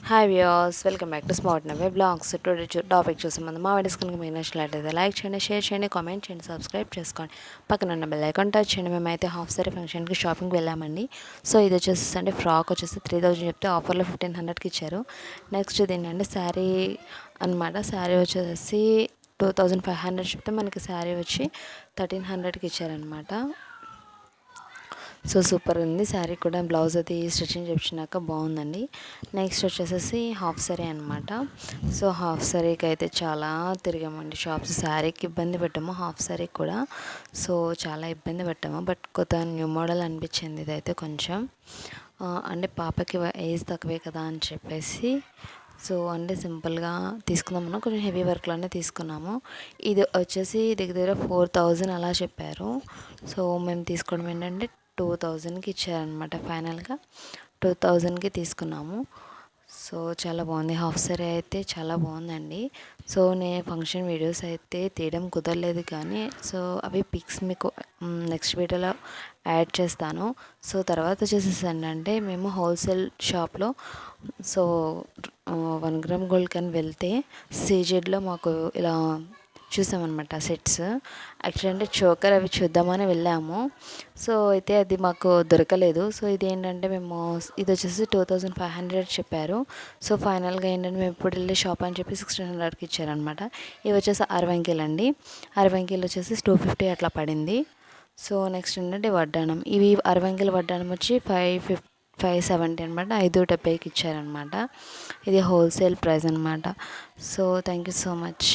Hi viewers, welcome back to smart నవే blogs. Today topic చూసే ముందు మా వీడియోస్ కనుక మీకు నచ్చినట్లయితే లైక్ చేయండి, షేర్ చేయండి, కామెంట్ చేయండి, సబ్స్క్రైబ్ చేసుకోండి. పక్కన ఉన్న బెల్ ఐకాన్ టచ్ చేయండి. మేమైతే హాఫ్ సారీ ఫంక్షన్కి షాపింగ్కి వెళ్ళామండి. సో ఇది వచ్చేసి అంటే ఫ్రాక్ వచ్చేసి 3000 చెప్తే ఆఫర్లో 1500కి ఇచ్చారు. నెక్స్ట్ ఇది ఏంటంటే శారీ అనమాట. శారీ వచ్చేసి 2500 చెప్తే మనకి శారీ వచ్చి 1300కి ఇచ్చారనమాట. సో సూపర్ ఉంది శారీ కూడా. బ్లౌజ్ అది స్టిచ్చింగ్ చేయించినాక బాగుందండి. నెక్స్ట్ వచ్చేసేసి హాఫ్ సారీ అనమాట. సో హాఫ్ సారీకి అయితే చాలా తిరిగామండి షాప్స్. శారీకి ఇబ్బంది పెట్టాము, హాఫ్ సారీకి కూడా. సో చాలా ఇబ్బంది పెట్టాము. బట్ కొత్త న్యూ మోడల్ అనిపించింది ఇదైతే కొంచెం. అంటే పాపకి ఏజ్ తక్కువే కదా అని చెప్పేసి సో అంటే సింపుల్గా తీసుకుందామన్నా కొంచెం హెవీ వర్క్లోనే తీసుకున్నాము. ఇది వచ్చేసి దగ్గర 4000 అలా చెప్పారు. సో మేము తీసుకోవడం ఏంటంటే 2000కి ఇచ్చారనమాట. ఫైనల్గా 2000కి తీసుకున్నాము. సో చాలా బాగుంది. హాఫ్ సారీ అయితే చాలా బాగుందండి. సో నేను ఫంక్షన్ వీడియోస్ అయితే తీయడం కుదరలేదు కానీ సో అవి పిక్స్ మీకు నెక్స్ట్ వీడియోలో యాడ్ చేస్తాను. సో తర్వాత వచ్చేసేసి ఏంటంటే మేము హోల్సేల్ షాప్లో సో 1 గ్రామ్ గోల్డ్ కని వెళ్తే సీజెడ్లో మాకు ఇలా చూసామన్నమాట సెట్స్. యాక్చువల్లీ అంటే చోకర్ అవి చూద్దామని వెళ్ళాము. సో అయితే అది మాకు దొరకలేదు. సో ఇది ఏంటంటే మేము ఇది వచ్చేసి 2500 చెప్పారు. సో ఫైనల్గా ఏంటంటే మేము ఇప్పుడు వెళ్ళే షాప్ అని చెప్పి 1600కి ఇచ్చారనమాట. ఇవి వచ్చేసి 60 అంకెలు అండి. 60 అంకెలు వచ్చేసి 250 అట్లా పడింది. సో నెక్స్ట్ ఏంటంటే వడ్డానం. ఇవి 60 అంకెల వడ్డానం వచ్చి 570 అనమాట. 570కి ఇచ్చారనమాట. ఇది హోల్సేల్ ప్రైస్ అనమాట. So thank you so much.